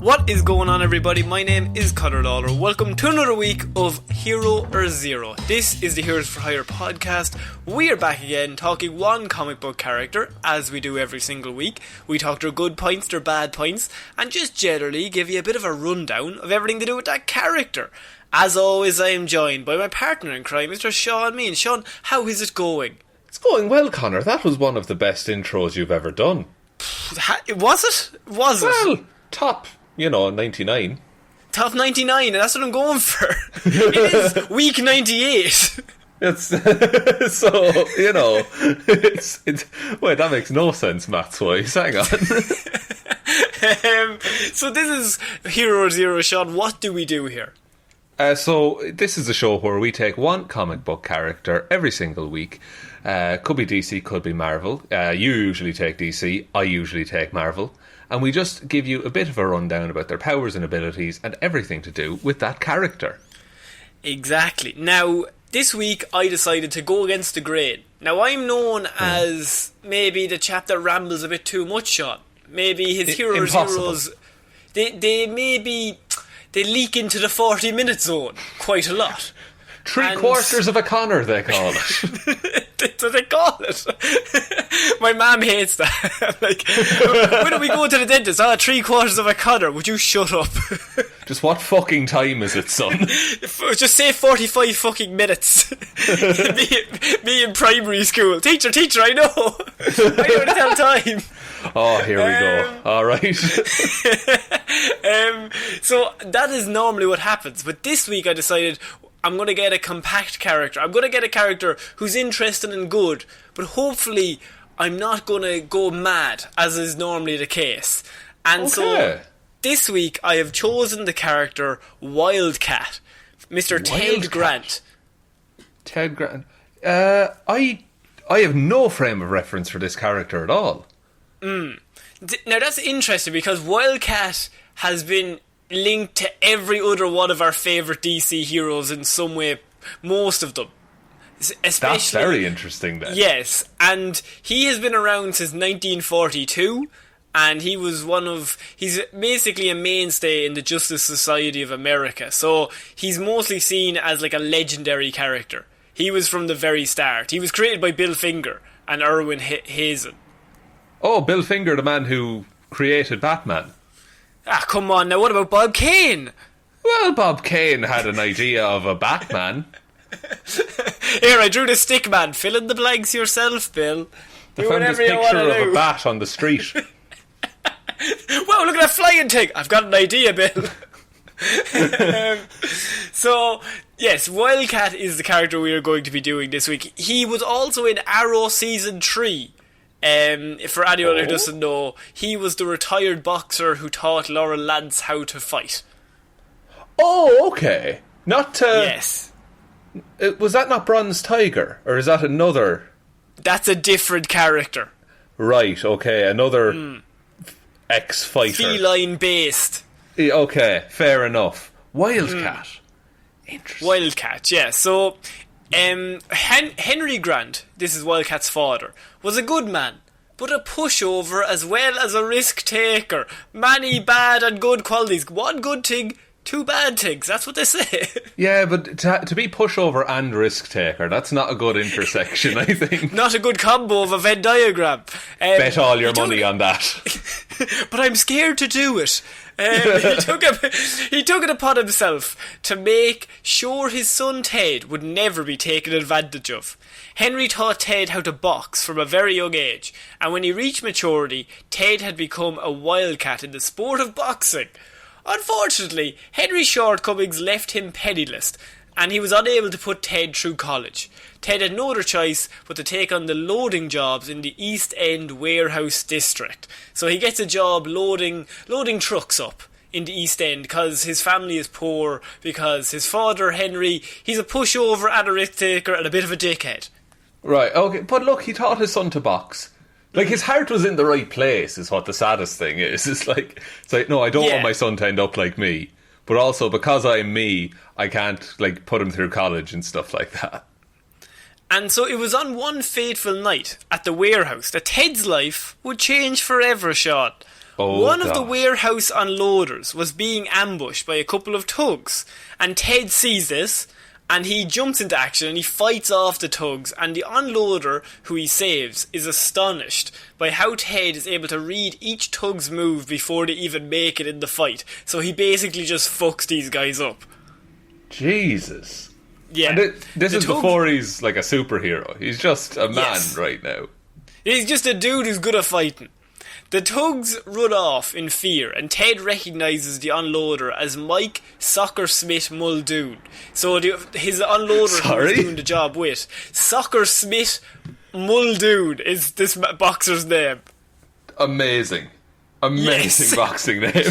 What is going on, everybody? My name is Ciara Lawler. Welcome to another week of Hero or Zero. This is the Heroes for Hire podcast. We are back again talking one comic book character, as we do every single week. We talk their good points, their bad points, and just generally give you a bit of a rundown of everything to do with that character. As always, I am joined by my partner in crime, Mr. Shaun. Shaun, how is it going? It's going well, Conor. That was one of the best intros you've ever done. Was it? Well, top, 99. Top 99, and that's what I'm going for. It is week 98. It's wait, that makes no sense maths-wise. Hang on. So this is Hero or Zero, Shaun. What do we do here? So this is a show where we take one comic book character every single week. Could be DC, could be Marvel. You usually take DC, I usually take Marvel. And we just give you a bit of a rundown about their powers and abilities and everything to do with that character. Exactly. Now, this week I decided to go against the grain. Now, I'm known as maybe the chap that rambles a bit too much, Shaun. Maybe his heroes, they leak into the 40-minute zone quite a lot. Three-quarters of a Conor, they call it. That's what they call it. My mum hates that. Like, when do we go to the dentist? 3/4 of a Conor. Would you shut up? Just what fucking time is it, son? Just say 45 fucking minutes. me in primary school. Teacher, I know. I know to tell time. Oh, here we go. Alright. So that is normally what happens. But this week I decided I'm going to get a compact character. I'm going to get a character who's interesting and good, but hopefully I'm not going to go mad, as is normally the case. And so this week I have chosen the character Wildcat, Mr. Ted Grant. Ted Grant. I have no frame of reference for this character at all. Now that's interesting because Wildcat has been linked to every other one of our favourite DC heroes in some way, most of them. Especially, that's very interesting then. Yes, and he has been around since 1942, and he's basically a mainstay in the Justice Society of America, so he's mostly seen as like a legendary character. He was from the very start. He was created by Bill Finger and Irwin Hazen. Oh, Bill Finger, the man who created Batman. Come on now, what about Bob Kane? Well, Bob Kane had an idea of a Batman. Here, I drew the stick man. Fill in the blanks yourself, Bill. I found this picture of a bat on the street. Wow, look at that flying thing. I've got an idea, Bill. So, yes, Wildcat is the character we are going to be doing this week. He was also in Arrow Season 3. For anyone who doesn't know, he was the retired boxer who taught Laurel Lance how to fight. Oh, okay. Yes. Was that not Bronze Tiger? Or is that another? That's a different character. Right, okay. Another ex-fighter. Feline based. Okay, fair enough. Wildcat. Interesting. Wildcat, yeah. So Henry Grant, this is Wildcat's father, was a good man, but a pushover as well as a risk taker. Many bad and good qualities. One good thing, two bad things. That's what they say. Yeah, but to be pushover and risk taker, that's not a good intersection, I think. Not a good combo of a Venn diagram. Bet all your money on that. But I'm scared to do it. He took it upon himself to make sure his son Ted would never be taken advantage of. Henry taught Ted how to box from a very young age, and when he reached maturity, Ted had become a wildcat in the sport of boxing. Unfortunately, Henry's shortcomings left him penniless, and he was unable to put Ted through college. Ted had no other choice but to take on the loading jobs in the East End warehouse district. So he gets a job loading trucks up in the East End because his family is poor, because his father, Henry, he's a pushover and a risk taker and a bit of a dickhead. Right, okay, but look, he taught his son to box. Like, his heart was in the right place, is what the saddest thing is. It's like no, I don't want my son to end up like me. But also, because I'm me, I can't, put him through college and stuff like that. And so it was on one fateful night at the warehouse that Ted's life would change forever, Shaun. One of the warehouse unloaders was being ambushed by a couple of thugs, and Ted sees this, and he jumps into action and he fights off the thugs, and the unloader, who he saves, is astonished by how Ted is able to read each thug's move before they even make it in the fight. So he basically just fucks these guys up. Jesus. Yeah. And this is before he's like a superhero. He's just a man right now. He's just a dude who's good at fighting. The thugs run off in fear, and Ted recognises the unloader as Mike Soccer Smith Muldoon. So his unloader who he's doing the job with, Soccer Smith Muldoon is this boxer's name. Amazing boxing name.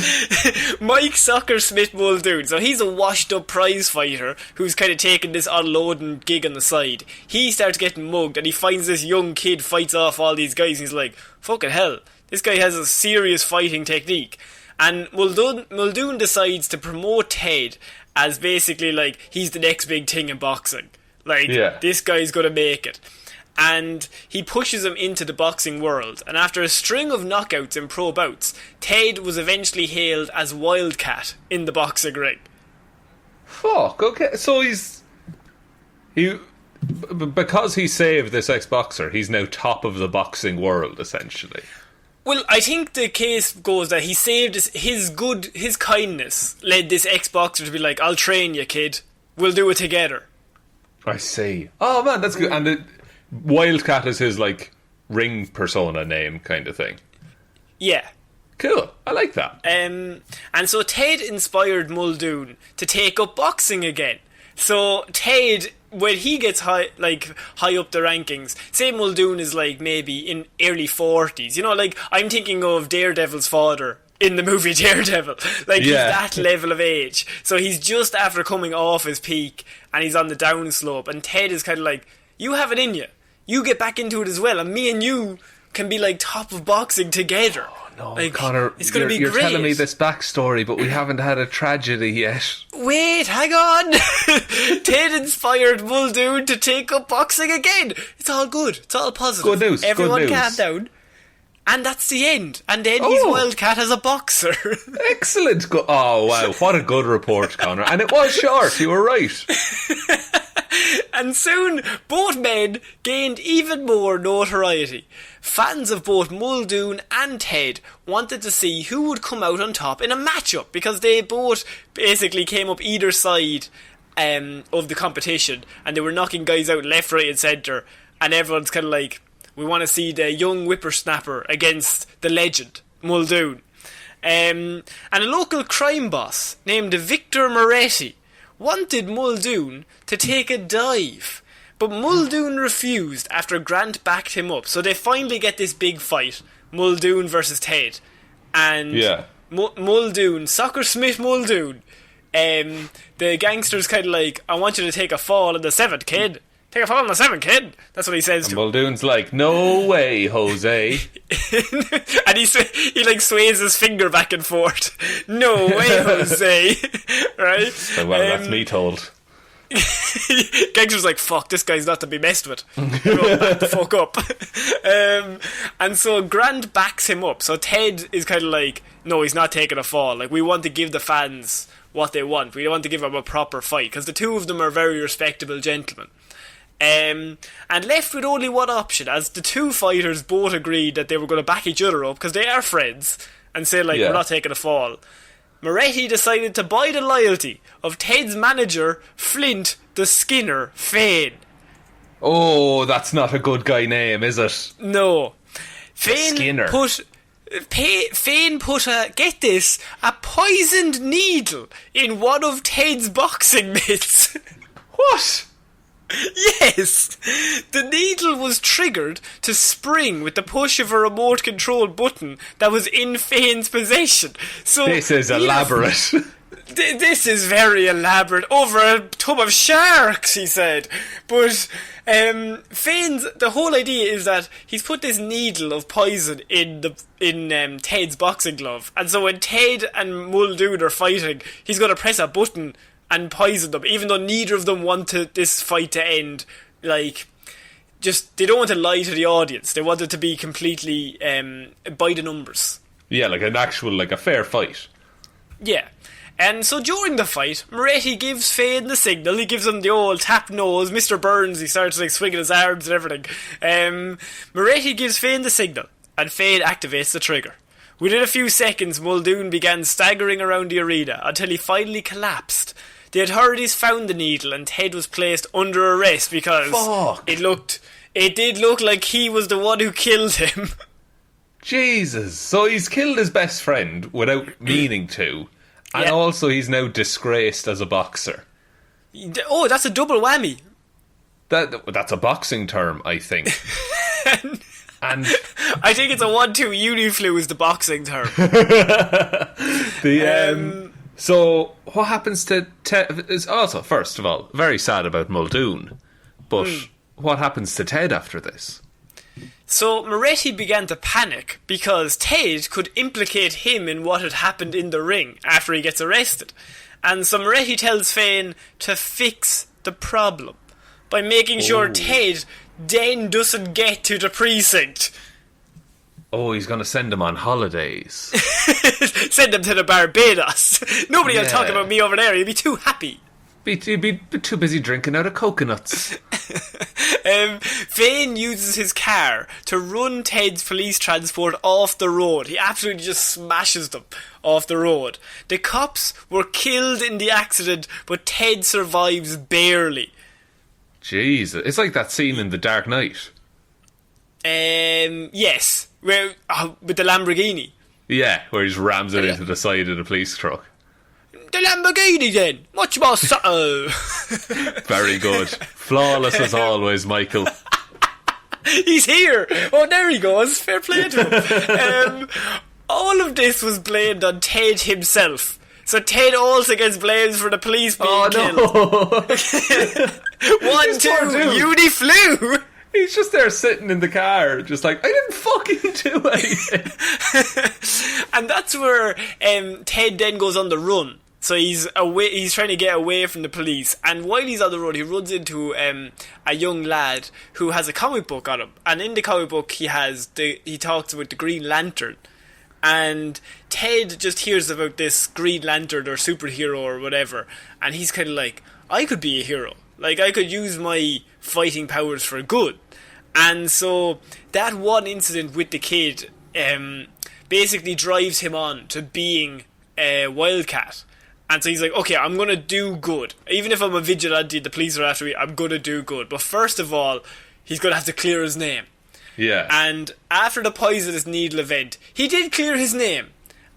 Mike Soccer Smith Muldoon. So he's a washed up prize fighter who's kind of taking this unloading gig on the side. He starts getting mugged, and he finds this young kid fights off all these guys, and he's like, fucking hell, this guy has a serious fighting technique. And Muldoon decides to promote Ted as basically like he's the next big thing in boxing. Like, this guy's gonna make it. And he pushes him into the boxing world, and after a string of knockouts in pro bouts, Ted was eventually hailed as Wildcat in the boxing ring. Fuck, okay, so because he saved this ex-boxer, he's now top of the boxing world, essentially. Well, I think the case goes that he saved his kindness led this ex-boxer to be like, I'll train you, kid, we'll do it together. I see. Oh man, that's good. And Wildcat is his, like, ring persona name kind of thing. Yeah. Cool. I like that. And so Ted inspired Muldoon to take up boxing again. So Ted, when he gets high up the rankings, say Muldoon is like maybe in early 40s. You know, like, I'm thinking of Daredevil's father in the movie Daredevil. Like, he's that level of age. So he's just after coming off his peak, and he's on the downslope, and Ted is kind of like, you have it in you. You get back into it as well, and me and you can be like top of boxing together. Oh no, like, Conor, it's going to be great. You're telling me this backstory, but we haven't had a tragedy yet. Wait, hang on. Ted inspired Muldoon to take up boxing again. It's all good. It's all positive. Good news. Everyone calm down. And that's the end. And then he's Wildcat as a boxer. Excellent. Oh, wow. What a good report, Conor. And it was short. You were right. And soon, both men gained even more notoriety. Fans of both Muldoon and Ted wanted to see who would come out on top in a matchup, because they both basically came up either side of the competition, and they were knocking guys out left, right and centre, and everyone's kind of like, we want to see the young whippersnapper against the legend, Muldoon. And a local crime boss named Victor Moretti wanted Muldoon to take a dive, but Muldoon refused after Grant backed him up. So they finally get this big fight, Muldoon versus Ted, and Muldoon, Soccer Smith Muldoon, the gangster's kind of like, I want you to take a fall in the 7th, kid. Take a fall in the 7th, kid. That's what he says to him. Muldoon's like, no way, Jose. And he like sways his finger back and forth. No way, Jose. Right? Well, that's me told. Gangster's like, fuck, this guy's not to be messed with. Everyone back the fuck up. And so Grant backs him up. So Ted is kind of like, no, he's not taking a fall. Like, we want to give the fans what they want. We want to give them a proper fight, because the two of them are very respectable gentlemen. And left with only one option, as the two fighters both agreed that they were going to back each other up because they are friends, and say like, we're not taking a fall. Moretti decided to buy the loyalty of Ted's manager, Flint the Skinner Fane. Oh, that's not a good guy name, is it? No. Fane put get this, a poisoned needle in one of Ted's boxing mitts. What? Yes! The needle was triggered to spring with the push of a remote control button that was in Fane's possession. So this is elaborate. This is very elaborate. Over a tub of sharks, he said. But Fane's, the whole idea is that he's put this needle of poison in Ted's boxing glove, and so when Ted and Muldoon are fighting, he's going to press a button and poison them, even though neither of them want this fight to end. Like, just, they don't want to lie to the audience. They want it to be completely by the numbers. Yeah, like an actual, like a fair fight. Yeah. And so during the fight, Moretti gives Fane the signal. He gives him the old tap nose, Mr. Burns. He starts like swinging his arms and everything. Moretti gives Fane the signal, and Fane activates the trigger. Within a few seconds, Muldoon began staggering around the arena until he finally collapsed. The authorities found the needle, and Ted was placed under arrest because it did look like he was the one who killed him. Jesus. So he's killed his best friend without meaning to. And also he's now disgraced as a boxer. Oh, that's a double whammy. That's a boxing term, I think. And I think it's a 1-2 uniflu is the boxing term. So what happens to Ted is also, first of all, very sad about Muldoon. But what happens to Ted after this? So Moretti began to panic because Ted could implicate him in what had happened in the ring after he gets arrested. And so Moretti tells Fane to fix the problem by making sure Ted then doesn't get to the precinct. Oh, he's going to send him on holidays. Send him to the Barbados. Nobody will talk about me over there. He'll be too happy. He'd be too busy drinking out of coconuts. Fane uses his car to run Ted's police transport off the road. He absolutely just smashes them off the road. The cops were killed in the accident, but Ted survives barely. Jesus, it's like that scene in The Dark Knight. Yes, with the Lamborghini. Yeah, where he just rams it into the side of the police truck. The Lamborghini then, much more subtle. Very good. Flawless as always, Michael. He's here. Oh, there he goes. Fair play to him. All of this was blamed on Ted himself. So Ted also gets blamed for the police being killed. 1-2, Uni flew. He's just there sitting in the car, just like, I didn't fucking do anything. And that's where Ted then goes on the run. So he's trying to get away from the police, and while he's on the road, he runs into a young lad who has a comic book on him. And in the comic book, he talks about the Green Lantern, and Ted just hears about this Green Lantern or superhero or whatever, and he's kind of like, I could be a hero. Like, I could use my fighting powers for good. And so that one incident with the kid basically drives him on to being a Wildcat. And so he's like, okay, I'm going to do good. Even if I'm a vigilante, the police are after me, I'm going to do good. But first of all, he's going to have to clear his name. Yeah. And after the poisonous needle event, he did clear his name.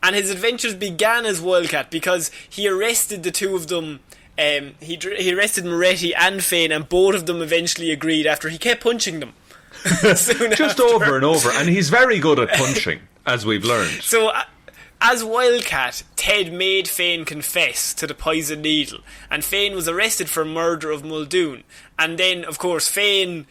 And his adventures began as Wildcat because he arrested the two of them. He arrested Moretti and Fane, and both of them eventually agreed after he kept punching them. Just over and over. And he's very good at punching, as we've learned. So as Wildcat, Ted made Fane confess to the poison needle, and Fane was arrested for murder of Muldoon. And then, of course, Fane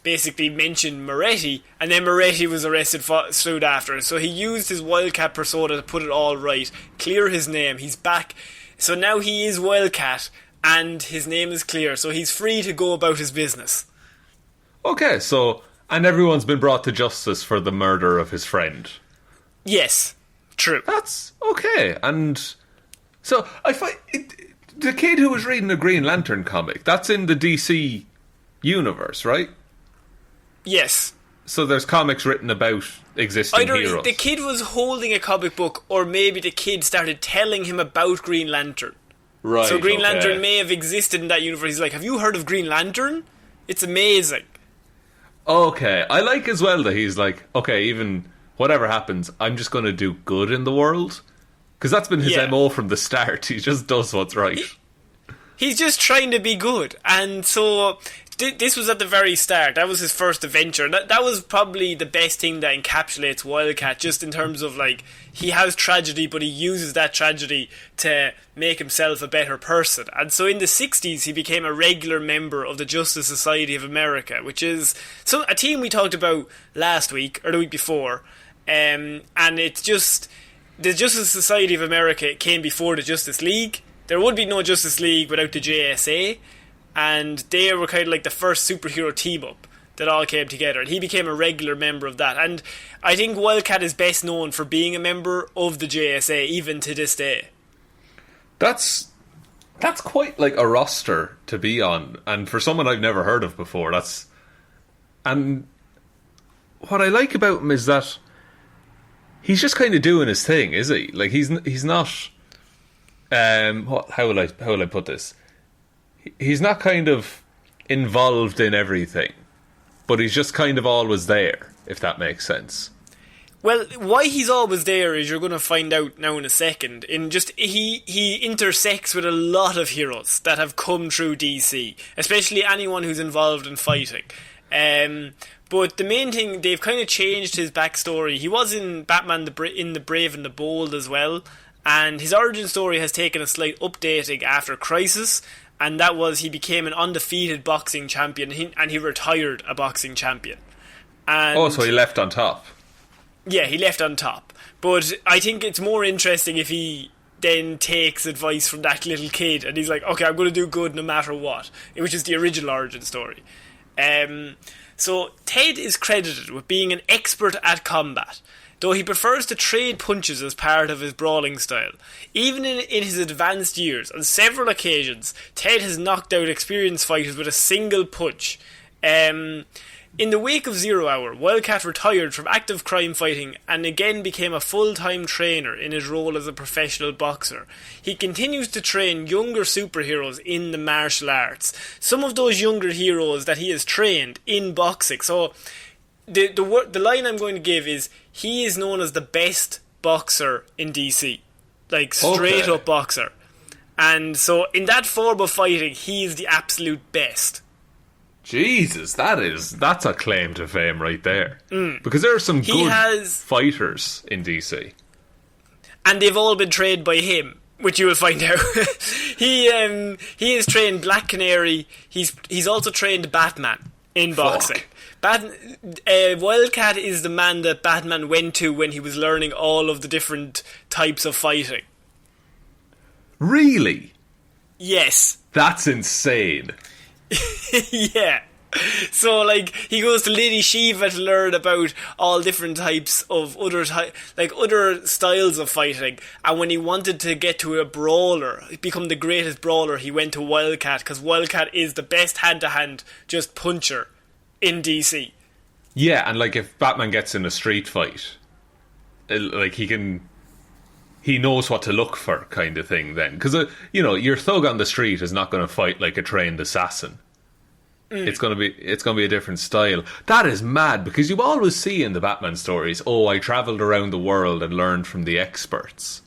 basically mentioned Moretti, and then Moretti was arrested soon after. So he used his Wildcat persona to put it all right, clear his name. He's back. So now he is Wildcat, and his name is clear, so he's free to go about his business. Okay, so, and everyone's been brought to justice for the murder of his friend. Yes. True. That's okay. And so I find the kid who was reading the Green Lantern comic, that's in the DC universe, right? Yes. So there's comics written about existing heroes. The kid was holding a comic book, or maybe the kid started telling him about Green Lantern. Right. So Green Lantern may have existed in that universe. He's like, have you heard of Green Lantern? It's amazing. Okay. I like as well that he's like, okay, even whatever happens, I'm just going to do good in the world. Because that's been his MO from the start. He just does what's right. He's just trying to be good. And so this was at the very start. That was his first adventure. That was probably the best thing that encapsulates Wildcat, just in terms of, like, he has tragedy, but he uses that tragedy to make himself a better person. And so in the 60s, he became a regular member of the Justice Society of America, which is a team we talked about last week, or the week before. And it's just, the Justice Society of America came before the Justice League. There would be no Justice League without the JSA, and they were kind of like the first superhero team up. that all came together, and he became a regular member of that. And I think Wildcat is best known for being a member of the JSA even to this day. That's quite like a roster to be on, and for someone I've never heard of before. And what I like about him is that he's just kind of doing his thing, is he? Like he's not. How will I put this? He's not kind of involved in everything, but he's just kind of always there, if that makes sense. Well, why he's always there is you're going to find out now in a second. He intersects with a lot of heroes that have come through DC, especially anyone who's involved in fighting. But the main thing, they've kind of changed his backstory. He was in Batman in the Brave and the Bold as well, and his origin story has taken a slight updating after Crisis, and that was he became an undefeated boxing champion, and he retired a boxing champion. And so he left on top. Yeah, he left on top. But I think it's more interesting if he then takes advice from that little kid and he's like, okay, I'm going to do good no matter what, which is the original origin story. So Ted is credited with being an expert at combat, though he prefers to trade punches as part of his brawling style. Even in his advanced years, on several occasions, Ted has knocked out experienced fighters with a single punch. In the wake of Zero Hour, Wildcat retired from active crime fighting and again became a full-time trainer in his role as a professional boxer. He continues to train younger superheroes in the martial arts. Some of those younger heroes that he has trained in boxing. So the line I'm going to give is, he is known as the best boxer in DC. Like, straight up boxer. And so in that form of fighting, he is the absolute best. Jesus, that's a claim to fame right there. Because there are some good fighters in DC. And they've all been trained by him, which you will find out. He has trained Black Canary. He's also trained Batman in boxing. Wildcat is the man that Batman went to when he was learning all of the different types of fighting. Really? Yes. That's insane. Yeah. So, like, he goes to Lady Shiva to learn about all different types of other styles of fighting. And when he wanted to get to a brawler, become the greatest brawler, he went to Wildcat, because Wildcat is the best hand-to-hand just puncher in DC. Yeah, and like if Batman gets in a street fight, like he knows what to look for, kind of thing. Then, because your thug on the street is not going to fight like a trained assassin. It's going to be a different style. That is mad, because you always see in the Batman stories, I travelled around the world and learned from the experts.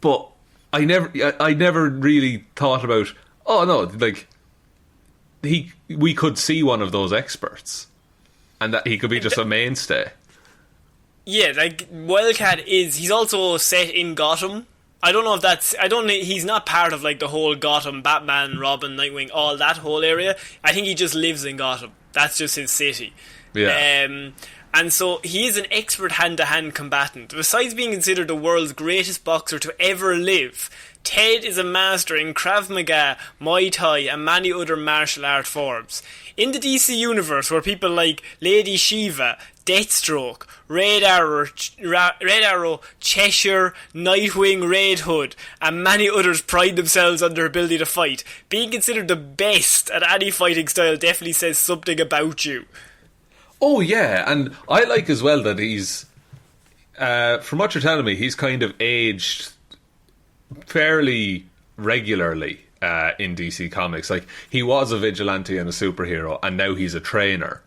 But I never really thought about, we could see one of those experts, and that he could be just a mainstay. Yeah, like, Wildcat he's also set in Gotham. I don't know he's not part of, like, the whole Gotham, Batman, Robin, Nightwing, all that whole area. I think he just lives in Gotham. That's just his city. Yeah. And so he is an expert hand-to-hand combatant. Besides being considered the world's greatest boxer to ever live, Ted is a master in Krav Maga, Muay Thai, and many other martial art forms. In the DC universe, where people like Lady Shiva, Deathstroke, Red Arrow, Cheshire, Nightwing, Red Hood, and many others pride themselves on their ability to fight, being considered the best at any fighting style definitely says something about you. Oh yeah, and I like as well that he's, from what you're telling me, he's kind of aged fairly regularly in DC Comics. Like, he was a vigilante and a superhero, and now he's a trainer.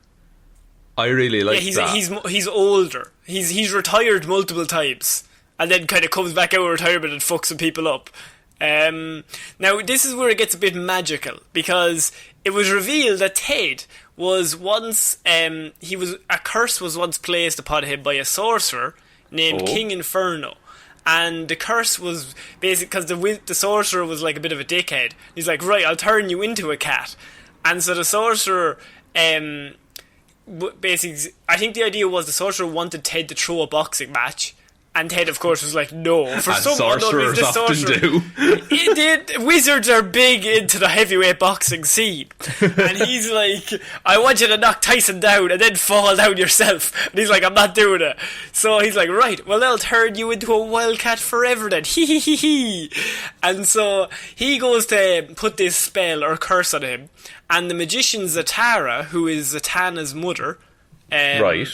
I really like that. He's older. He's retired multiple times, and then kind of comes back out of retirement and fucks some people up. Now, this is where it gets a bit magical, because it was revealed that Ted was once a curse was once placed upon him by a sorcerer named King Inferno. And the curse was basically because the sorcerer was like a bit of a dickhead. He's like, right, I'll turn you into a cat. And so the sorcerer, basically, I think the idea was the sorcerer wanted Ted to throw a boxing match, And Ted, of course, was like, no. For As some unknown reason, sorcerers the often sorcerer, do. wizards are big into the heavyweight boxing scene. And he's like, I want you to knock Tyson down and then fall down yourself. And he's like, I'm not doing it. So he's like, right, well, I'll turn you into a wildcat forever then. Hee hee hee hee. And so he goes to put this spell or curse on him. And the magician Zatara, who is Zatanna's mother, Right.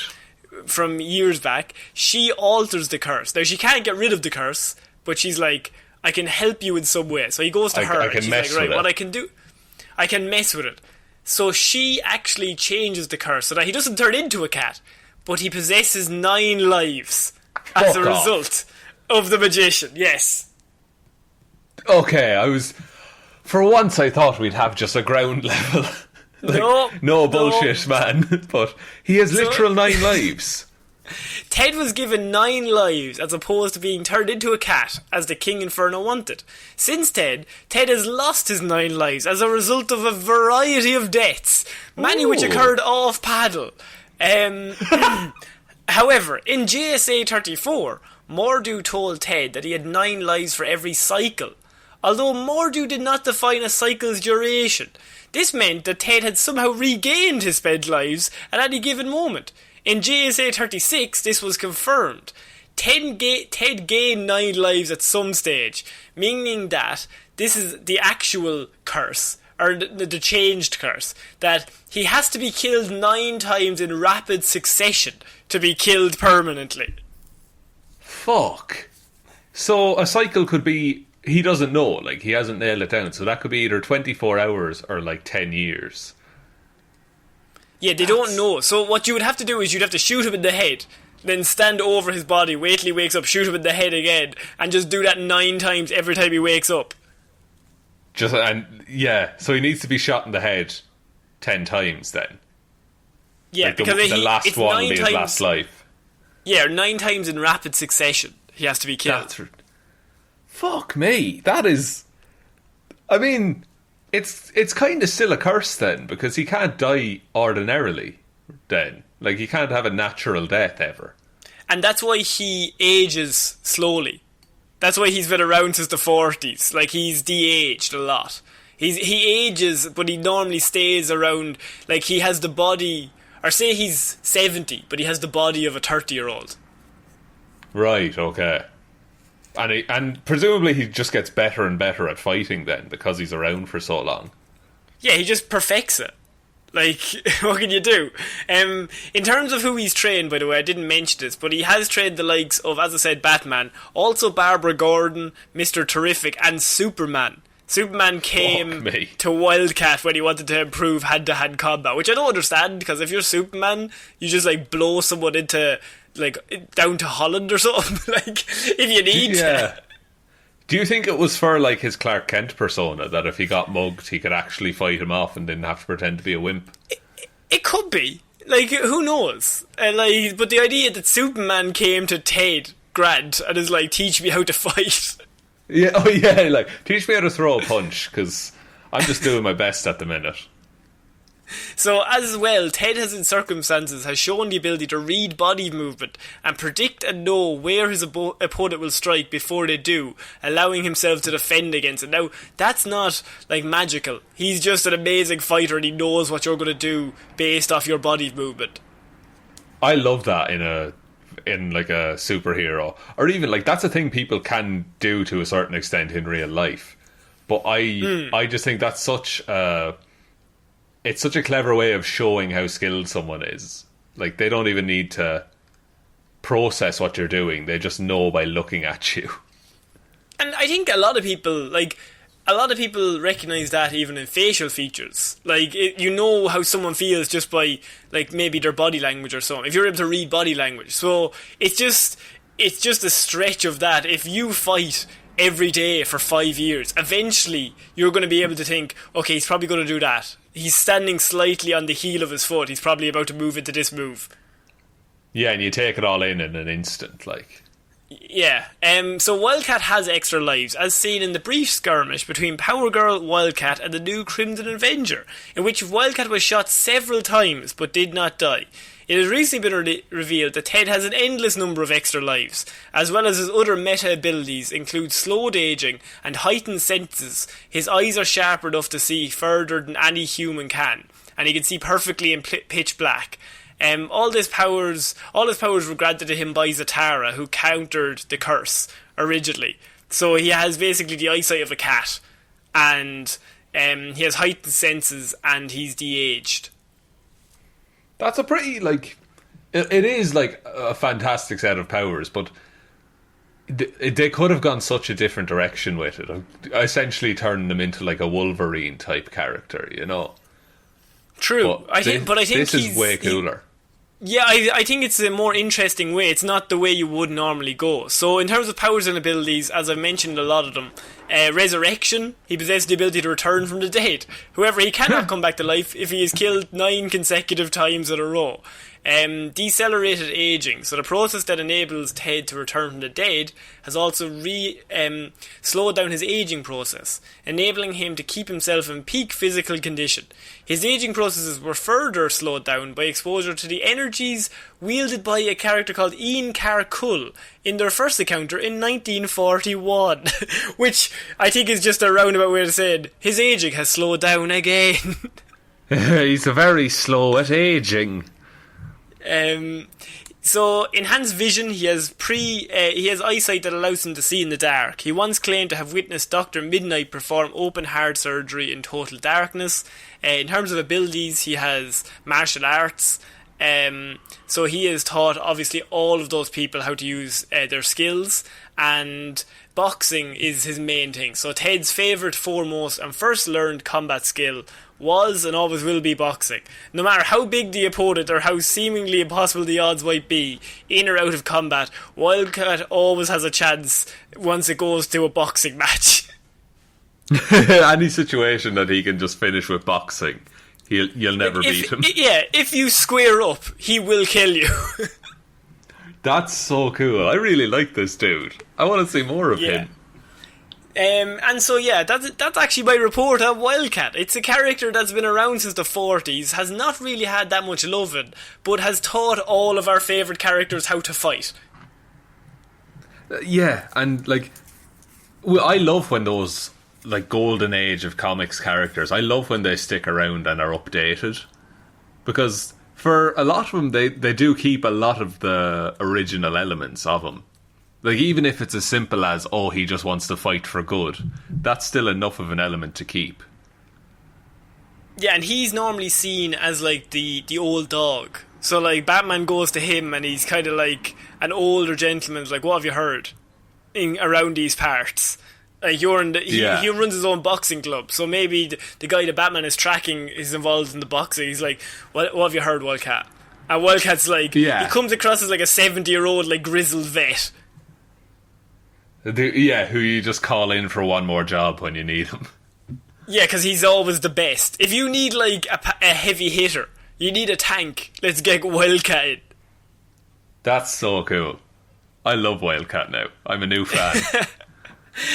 from years back, she alters the curse. Now, she can't get rid of the curse, but she's like, I can help you in some way. So he goes to her, I and can she's mess like, right, with what it. I can do, I can mess with it. So she actually changes the curse so that he doesn't turn into a cat, but he possesses 9 lives as a Fuck off. result of the magician. Yes. Okay, for once I thought we'd have just a ground level. No bullshit, man. But he has literal 9 lives. Ted was given 9 lives as opposed to being turned into a cat as the King Inferno wanted. Since Ted has lost his 9 lives as a result of a variety of deaths, many which Ooh. occurred off paddle. However, in JSA 34, Mordu told Ted that he had 9 lives for every cycle, although Mordu did not define a cycle's duration. This meant that Ted had somehow regained his spent lives at any given moment. In JSA 36, this was confirmed. Ted gained 9 lives at some stage, meaning that this is the actual curse, or the changed curse, that he has to be killed 9 times in rapid succession to be killed permanently. Fuck. So a cycle could be, he doesn't know, like he hasn't nailed it down, so that could be either 24 hours or like 10 years. Yeah, they don't know. So what you would have to do is you'd have to shoot him in the head, then stand over his body, wait till he wakes up, shoot him in the head again, and just do that 9 times every time he wakes up. So he needs to be shot in the head 10 times then. Yeah, Like because the last it's one will 9 be his times, last life. Yeah, 9 times in rapid succession he has to be killed. Fuck me. That is, I mean, it's kind of still a curse then, because he can't die ordinarily then. Like, he can't have a natural death ever. And that's why he ages slowly. That's why he's been around since the 40s. Like, he's de-aged a lot. He ages, but he normally stays around, like, he has the body, or say he's 70, but he has the body of a 30-year-old. Right, okay. And presumably he just gets better and better at fighting then, because he's around for so long. Yeah, he just perfects it. Like, what can you do? In terms of who he's trained, by the way, I didn't mention this, but he has trained the likes of, as I said, Batman, also Barbara Gordon, Mr. Terrific, and Superman. Superman came to Wildcat when he wanted to improve hand-to-hand combat, which I don't understand, because if you're Superman, you just, like, blow someone into, like, down to Holland or something, like, if you need to. Do you think it was for, like, his Clarke Kent persona, that if he got mugged, he could actually fight him off and didn't have to pretend to be a wimp? It could be. Like, who knows? But the idea that Superman came to Ted Grant and is like, teach me how to fight. Yeah, like, teach me how to throw a punch, because I'm just doing my best at the minute. So, as well, Ted has shown the ability to read body movement and predict and know where his opponent will strike before they do, allowing himself to defend against it. Now, that's not, like, magical. He's just an amazing fighter and he knows what you're going to do based off your body movement. I love that in like a superhero, or even like that's a thing people can do to a certain extent in real life. But I just think that's it's such a clever way of showing how skilled someone is. Like, they don't even need to process what you're doing; they just know by looking at you. And I think a lot of people recognise that even in facial features. Like, you know how someone feels just by, like, maybe their body language or something. If you're able to read body language. So, it's just a stretch of that. If you fight every day for 5 years, eventually you're going to be able to think, okay, he's probably going to do that. He's standing slightly on the heel of his foot. He's probably about to move into this move. Yeah, and you take it all in an instant, like. Yeah, so Wildcat has extra lives, as seen in the brief skirmish between Power Girl, Wildcat, and the new Crimson Avenger, in which Wildcat was shot several times but did not die. It has recently been revealed that Ted has an endless number of extra lives, as well as his other meta abilities include slowed aging and heightened senses. His eyes are sharp enough to see further than any human can, and he can see perfectly in pitch black. All his powers were granted to him by Zatara, who countered the curse originally. So he has basically the eyesight of a cat, and he has heightened senses, and he's de-aged. That's a pretty, like... It is, like, a fantastic set of powers, but they could have gone such a different direction with it. Essentially turning them into, like, a Wolverine-type character, you know? True. I think this is way cooler. Yeah, I think it's a more interesting way. It's not the way you would normally go. So in terms of powers and abilities, as I've mentioned a lot of them, resurrection, he possesses the ability to return from the dead. However, he cannot come back to life if he is killed 9 consecutive times in a row. Decelerated aging, so the process that enables Ted to return from the dead has also slowed down his aging process, enabling him to keep himself in peak physical condition. His aging processes were further slowed down by exposure to the energies wielded by a character called Ian Carcull in their first encounter in 1941, which I think is just a roundabout way of saying his aging has slowed down again. He's very slow at aging. So enhanced vision, he has eyesight that allows him to see in the dark. He once claimed to have witnessed Dr. Midnight perform open heart surgery in total darkness. In terms of abilities, he has martial arts. So he has taught obviously all of those people how to use their skills, and boxing is his main thing. So Ted's favourite, foremost and first learned combat skill was and always will be boxing. No matter how big the opponent or how seemingly impossible the odds might be, in or out of combat, Wildcat always has a chance once it goes to a boxing match. Any situation that he can just finish with boxing, you'll never beat him. Yeah, if you square up, he will kill you. That's so cool. I really like this dude. I want to see more of him. And so yeah, that's actually my report on Wildcat. It's a character that's been around since the 40s, has not really had that much loving, but has taught all of our favourite characters how to fight. Yeah, and like, I love when those like golden age of comics characters, I love when they stick around and are updated, because for a lot of them they do keep a lot of the original elements of them. Like, even if it's as simple as, oh, he just wants to fight for good, that's still enough of an element to keep. Yeah, and he's normally seen as, like, the old dog. So, like, Batman goes to him and he's kind of like an older gentleman, like, what have you heard around these parts? Like, he runs his own boxing club, so maybe the guy that Batman is tracking is involved in the boxing. He's like, what have you heard, Wildcat? And Wildcat's like, he comes across as like a 70-year-old, like, grizzled vet. Who you just call in for one more job when you need him. Yeah, because he's always the best. If you need, like, a heavy hitter, you need a tank, let's get Wildcat in. That's so cool. I love Wildcat now. I'm a new fan.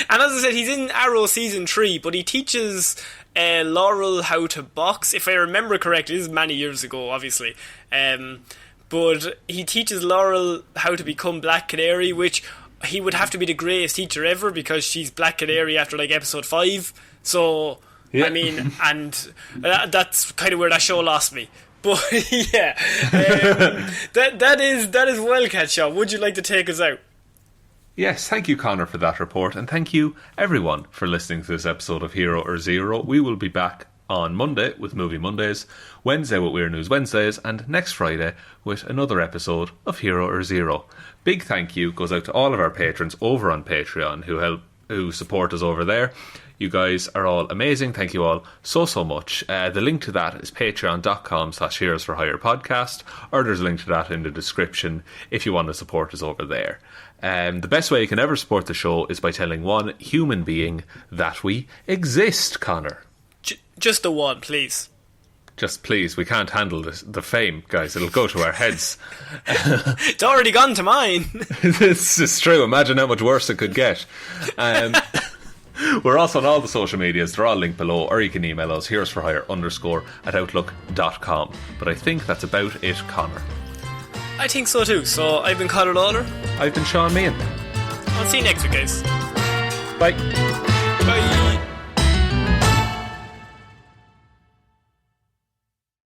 And as I said, he's in Arrow Season 3, but he teaches Laurel how to box. If I remember correctly, this is many years ago, obviously. But he teaches Laurel how to become Black Canary, which he would have to be the greatest teacher ever, because she's Black Canary after, like, episode 5. So, yeah. I mean, and that's kind of where that show lost me. But, yeah. That is Wildcat, Shaun. Would you like to take us out? Yes, thank you, Conor, for that report, and thank you, everyone, for listening to this episode of Hero or Zero. We will be back on Monday with Movie Mondays, Wednesday with Weird News Wednesdays, and next Friday with another episode of Hero or Zero. Big thank you goes out to all of our patrons over on Patreon who support us over there. You guys are all amazing. Thank you all so much. The link to that is patreon.com/Heroes for Hire podcast, or there's a link to that in the description if you want to support us over there. The best way you can ever support the show is by telling one human being that we exist, Conor. Just the one, please. Just please, we can't handle the fame, guys. It'll go to our heads. It's already gone to mine. This is true. Imagine how much worse it could get. We're also on all the social medias. They're all linked below, or you can email us, heroesforhire_@outlook.com. But I think that's about it, Conor. I think so too. So I've been Ciara Lawler. I've been Shaun Meehan. I'll see you next week, guys. Bye. Bye.